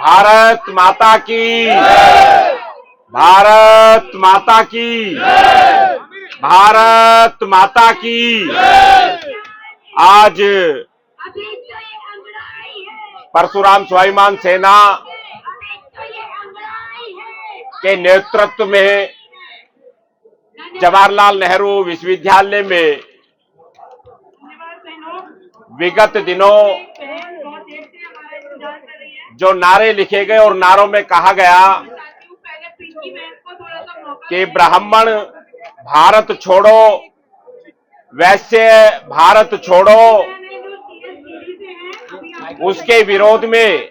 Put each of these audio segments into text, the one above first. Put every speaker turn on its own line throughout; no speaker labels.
भारत माता की, भारत माता की, भारत माता की। आज परशुराम स्वाभिमान सेना के नेतृत्व में जवाहरलाल नेहरू विश्वविद्यालय में विगत दिनों जो नारे लिखे गए और नारों में कहा गया कि ब्राह्मण भारत छोड़ो, वैश्य भारत छोड़ो, उसके विरोध में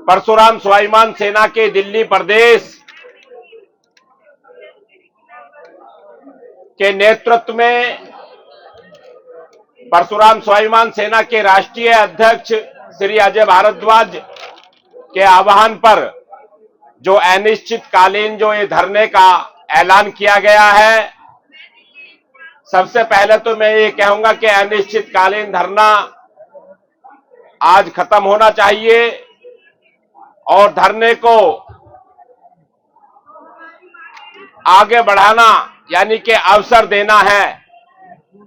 परशुराम स्वाभिमान सेना के दिल्ली प्रदेश के नेतृत्व में परशुराम स्वाभिमान सेना के राष्ट्रीय अध्यक्ष श्री अजय भारद्वाज के आह्वान पर जो अनिश्चितकालीन जो ये धरने का ऐलान किया गया है, सबसे पहले तो मैं ये कहूंगा कि अनिश्चितकालीन धरना आज खत्म होना चाहिए और धरने को आगे बढ़ाना यानी कि अवसर देना है।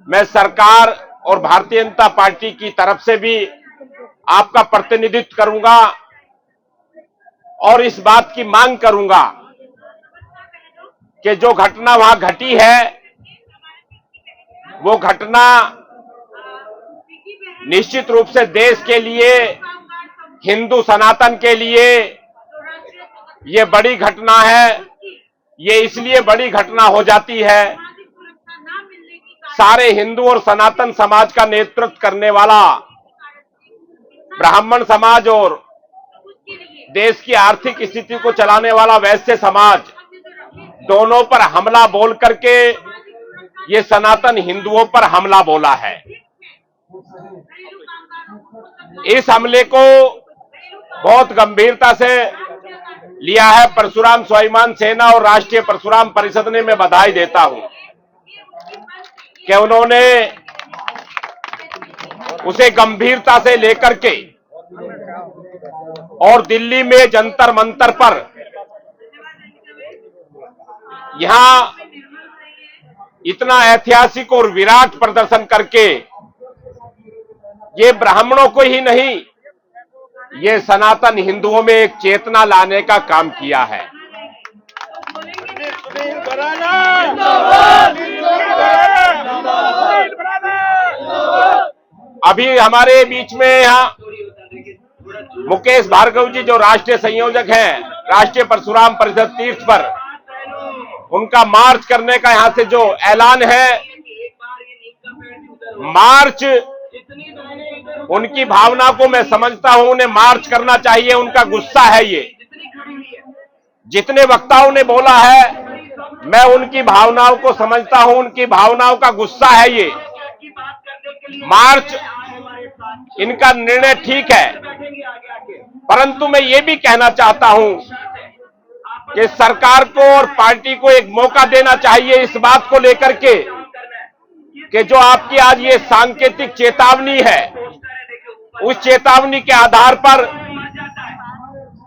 मैं सरकार और भारतीय जनता पार्टी की तरफ से भी आपका प्रतिनिधित्व करूंगा और इस बात की मांग करूंगा कि जो घटना वहां घटी है वो घटना निश्चित रूप से देश के लिए, हिंदू सनातन के लिए ये बड़ी घटना है। ये इसलिए बड़ी घटना हो जाती है, सारे हिंदू और सनातन समाज का नेतृत्व करने वाला ब्राह्मण समाज और देश की आर्थिक स्थिति को चलाने वाला वैश्य समाज, दोनों पर हमला बोल करके ये सनातन हिंदुओं पर हमला बोला है। इस हमले को बहुत गंभीरता से लिया है परशुराम स्वाभिमान सेना और राष्ट्रीय परशुराम परिषद ने। मैं बधाई देता हूं कि उन्होंने उसे गंभीरता से लेकर के और दिल्ली में जंतर मंतर पर यहां इतना ऐतिहासिक और विराट प्रदर्शन करके ये ब्राह्मणों को ही नहीं, ये सनातन हिंदुओं में एक चेतना लाने का काम किया है। अभी हमारे बीच में यहाँ मुकेश भार्गव जी जो राष्ट्रीय संयोजक हैं राष्ट्रीय परशुराम परिषद तीर्थ पर, उनका मार्च करने का यहां से जो ऐलान है, मार्च उनकी भावना को मैं समझता हूं, उन्हें मार्च करना चाहिए, उनका गुस्सा है ये। जितने वक्ताओं ने बोला है मैं उनकी भावनाओं को समझता हूं, उनकी भावनाओं का गुस्सा है ये। मार्च इनका निर्णय ठीक है, परंतु मैं ये भी कहना चाहता हूं कि सरकार को और पार्टी को एक मौका देना चाहिए इस बात को लेकर के कि जो आपकी आज ये सांकेतिक चेतावनी है, उस चेतावनी के आधार पर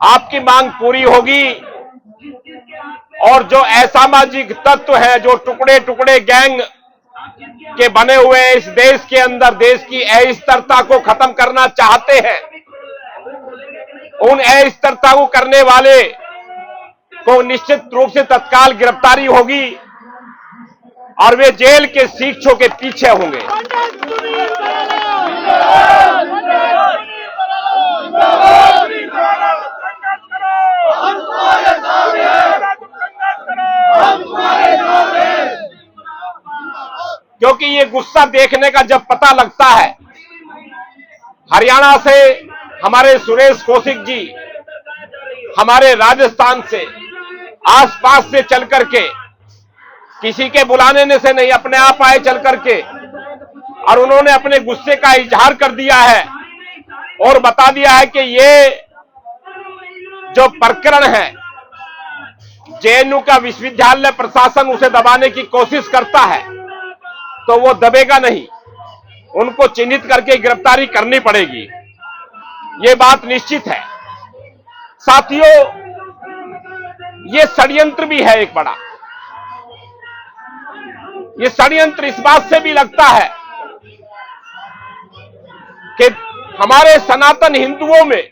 आपकी मांग पूरी होगी और जो असामाजिक तत्व हैं, जो टुकड़े टुकड़े गैंग के बने हुए हैं इस देश के अंदर, देश की अस्थिरता को खत्म करना चाहते हैं, उन अस्थिरता को करने वाले को निश्चित रूप से तत्काल गिरफ्तारी होगी और वे जेल के शीर्षों के पीछे होंगे। क्योंकि ये गुस्सा देखने का जब पता लगता है, हरियाणा से हमारे सुरेश कौशिक जी, हमारे राजस्थान से आसपास से चल करके, किसी के बुलाने से नहीं, अपने आप आए चल करके, और उन्होंने अपने गुस्से का इजहार कर दिया है और बता दिया है कि ये जो प्रकरण है, जेएनयू का विश्वविद्यालय प्रशासन उसे दबाने की कोशिश करता है तो वो दबेगा नहीं, उनको चिन्हित करके गिरफ्तारी करनी पड़ेगी। ये बात निश्चित है। साथियों, ये षड्यंत्र भी है एक बड़ा। ये षड्यंत्र इस बात से भी लगता है कि हमारे सनातन हिंदुओं में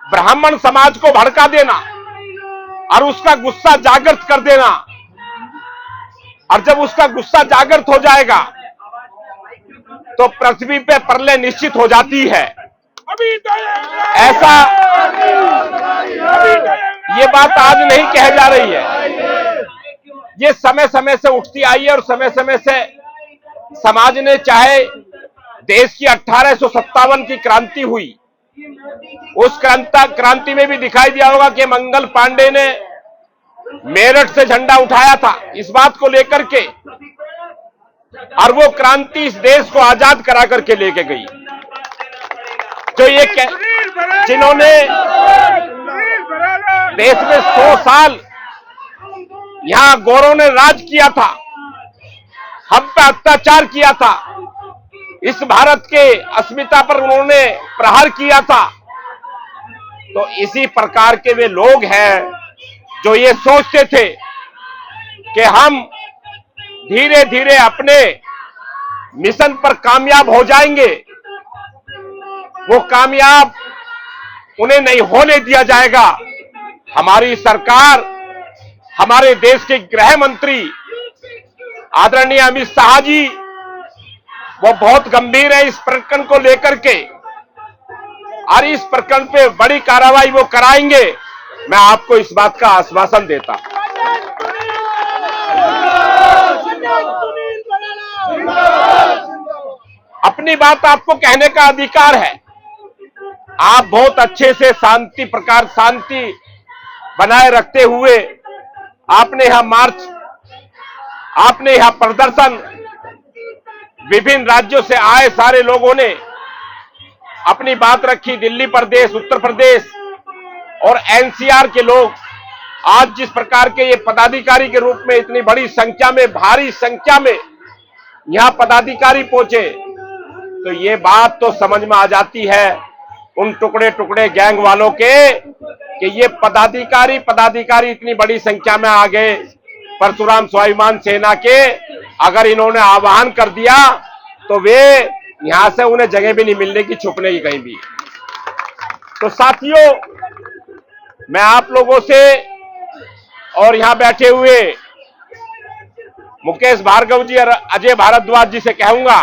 ब्राह्मण समाज को भड़का देना और उसका गुस्सा जागृत कर देना, और जब उसका गुस्सा जागृत हो जाएगा तो पृथ्वी पे प्रलय निश्चित हो जाती है। ऐसा ये बात आज नहीं कह जा रही है, ये समय समय से उठती आई है और समय समय से समाज ने, चाहे देश की 1857 की क्रांति हुई, उस क्रांति में भी दिखाई दिया होगा कि मंगल पांडे ने मेरठ से झंडा उठाया था इस बात को लेकर के, और वो क्रांति इस देश को आजाद करा करके लेके गई। जो ये जिन्होंने देश में 100 साल यहां गौरों ने राज किया था, हम पे अत्याचार किया था, इस भारत के अस्मिता पर उन्होंने प्रहार किया था, तो इसी प्रकार के वे लोग हैं जो ये सोचते थे कि हम धीरे धीरे अपने मिशन पर कामयाब हो जाएंगे। वो कामयाब उन्हें नहीं होने दिया जाएगा। हमारी सरकार, हमारे देश के गृह मंत्री आदरणीय अमित शाह जी, वो बहुत गंभीर है इस प्रकरण को लेकर के, और इस प्रकरण पे बड़ी कार्रवाई वो कराएंगे। मैं आपको इस बात का आश्वासन देता हूं। अपनी बात आपको कहने का अधिकार है। आप बहुत अच्छे से शांति बनाए रखते हुए आपने यहां मार्च, आपने यहां प्रदर्शन, विभिन्न राज्यों से आए सारे लोगों ने अपनी बात रखी। दिल्ली प्रदेश, उत्तर प्रदेश और एनसीआर के लोग आज जिस प्रकार के ये पदाधिकारी के रूप में इतनी बड़ी संख्या में, भारी संख्या में यहां पदाधिकारी पहुंचे, तो ये बात तो समझ में आ जाती है उन टुकड़े टुकड़े गैंग वालों के कि ये पदाधिकारी इतनी बड़ी संख्या में आ गए। परशुराम स्वाभिमान सेना के अगर इन्होंने आह्वान कर दिया तो वे यहां से उन्हें जगह भी नहीं मिलने की, छुपने की कहीं भी। तो साथियों, मैं आप लोगों से और यहां बैठे हुए मुकेश भार्गव जी और अजय भारद्वाज जी से कहूंगा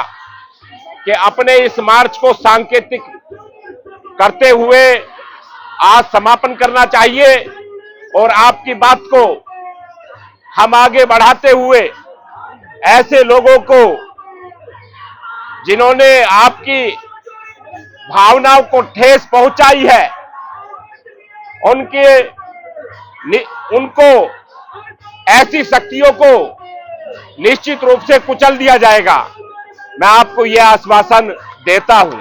कि अपने इस मार्च को सांकेतिक करते हुए आज समापन करना चाहिए, और आपकी बात को हम आगे बढ़ाते हुए ऐसे लोगों को जिन्होंने आपकी भावनाओं को ठेस पहुंचाई है, उनको ऐसी शक्तियों को निश्चित रूप से कुचल दिया जाएगा। मैं आपको यह आश्वासन देता हूं।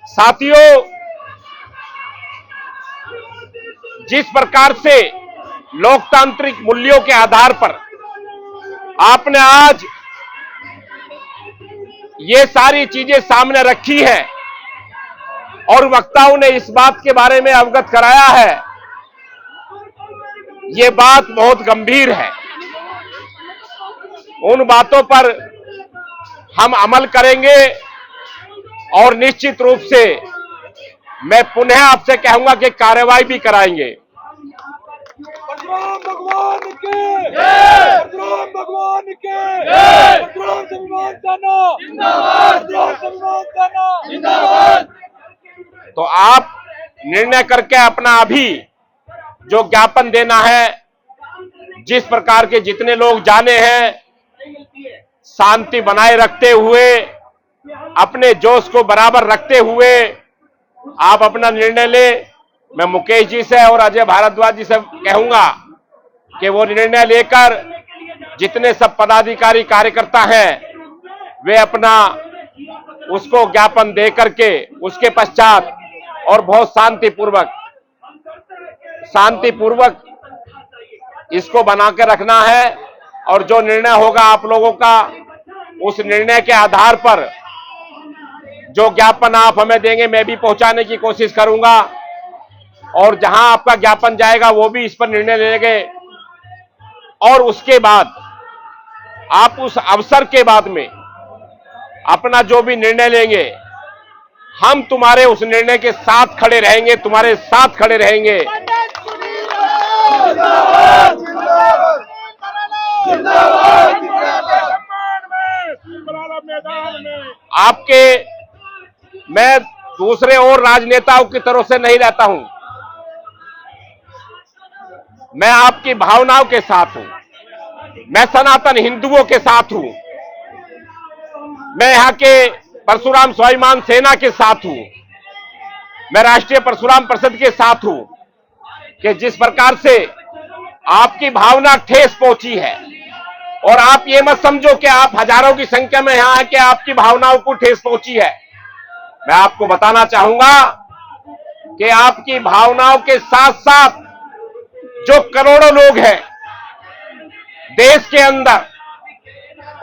साथियों, जिस प्रकार से लोकतांत्रिक मूल्यों के आधार पर आपने आज ये सारी चीजें सामने रखी है और वक्ताओं ने इस बात के बारे में अवगत कराया है, ये बात बहुत गंभीर है। उन बातों पर हम अमल करेंगे और निश्चित रूप से मैं पुनः आपसे कहूंगा कि कार्रवाई भी कराएंगे।
परशुराम भगवान की जय, परशुराम भगवान की जय, परशुराम स्वाभिमान सेना जिंदाबाद, परशुराम स्वाभिमान सेना जिंदाबाद।
तो आप निर्णय करके अपना अभी जो ज्ञापन देना है, जिस प्रकार के जितने लोग जाने हैं, शांति बनाए रखते हुए, अपने जोश को बराबर रखते हुए आप अपना निर्णय ले। मैं मुकेश जी से और अजय भारद्वाज जी से कहूंगा कि वो निर्णय लेकर जितने सब पदाधिकारी कार्यकर्ता हैं वे अपना उसको ज्ञापन दे करके उसके पश्चात और बहुत शांतिपूर्वक इसको बना के रखना है। और जो निर्णय होगा आप लोगों का, उस निर्णय के आधार पर जो ज्ञापन आप हमें देंगे मैं भी पहुंचाने की कोशिश करूंगा, और जहां आपका ज्ञापन जाएगा वो भी इस पर निर्णय लेंगे। और उसके बाद आप उस अवसर के बाद में अपना जो भी निर्णय लेंगे, हम तुम्हारे उस निर्णय के साथ खड़े रहेंगे, तुम्हारे साथ खड़े रहेंगे। आपके, मैं दूसरे और राजनेताओं की तरफ से नहीं रहता हूं, मैं आपकी भावनाओं के साथ हूं, मैं सनातन हिंदुओं के साथ हूं, मैं यहां के परशुराम स्वाभिमान सेना के साथ हूं, मैं राष्ट्रीय परशुराम परिषद के साथ हूं कि जिस प्रकार से आपकी भावना ठेस पहुंची है, और आप ये मत समझो कि आप हजारों की संख्या में यहां आके आपकी भावनाओं को ठेस पहुंची है। मैं आपको बताना चाहूंगा कि आपकी भावनाओं के साथ साथ जो करोड़ों लोग हैं देश के अंदर,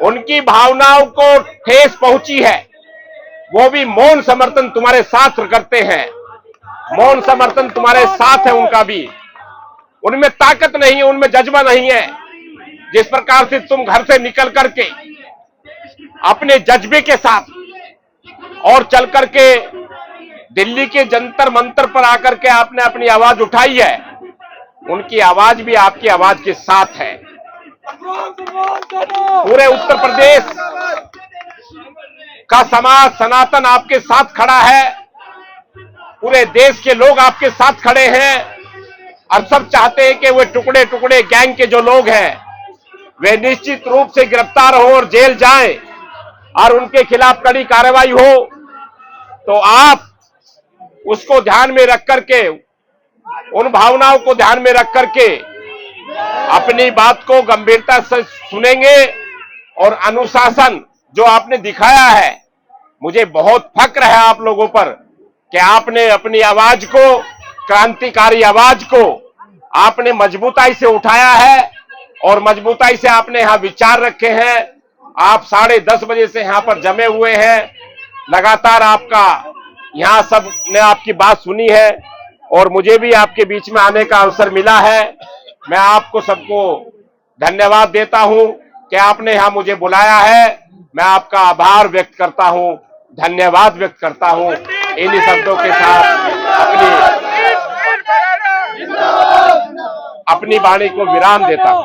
उनकी भावनाओं को ठेस पहुंची है, वो भी मौन समर्थन तुम्हारे साथ करते हैं, मौन समर्थन तुम्हारे साथ है उनका भी। उनमें ताकत नहीं है, उनमें जज्बा नहीं है। जिस प्रकार से तुम घर से निकल करके अपने जज्बे के साथ और चल करके दिल्ली के जंतर मंतर पर आकर के आपने अपनी आवाज उठाई है, उनकी आवाज भी आपकी आवाज के साथ है। पूरे उत्तर प्रदेश का समाज सनातन आपके साथ खड़ा है, पूरे देश के लोग आपके साथ खड़े हैं, और सब चाहते हैं कि वे टुकड़े टुकड़े गैंग के जो लोग हैं वे निश्चित रूप से गिरफ्तार हो और जेल जाएं और उनके खिलाफ कड़ी कार्रवाई हो। तो आप उसको ध्यान में रख करके, उन भावनाओं को ध्यान में रख करके अपनी बात को गंभीरता से सुनेंगे, और अनुशासन जो आपने दिखाया है, मुझे बहुत फक्र है आप लोगों पर कि आपने अपनी आवाज को, क्रांतिकारी आवाज को आपने मजबूताई से उठाया है, और मजबूताई से आपने यहां विचार रखे हैं। आप 10:30 बजे से यहां पर जमे हुए हैं, लगातार आपका यहां सब ने आपकी बात सुनी है, और मुझे भी आपके बीच में आने का अवसर मिला है। मैं आपको सबको धन्यवाद देता हूं कि आपने यहां मुझे बुलाया है। मैं आपका आभार व्यक्त करता हूं, धन्यवाद व्यक्त करता हूं। इन्हीं शब्दों के साथ अपनी वाणी को विराम देता हूं।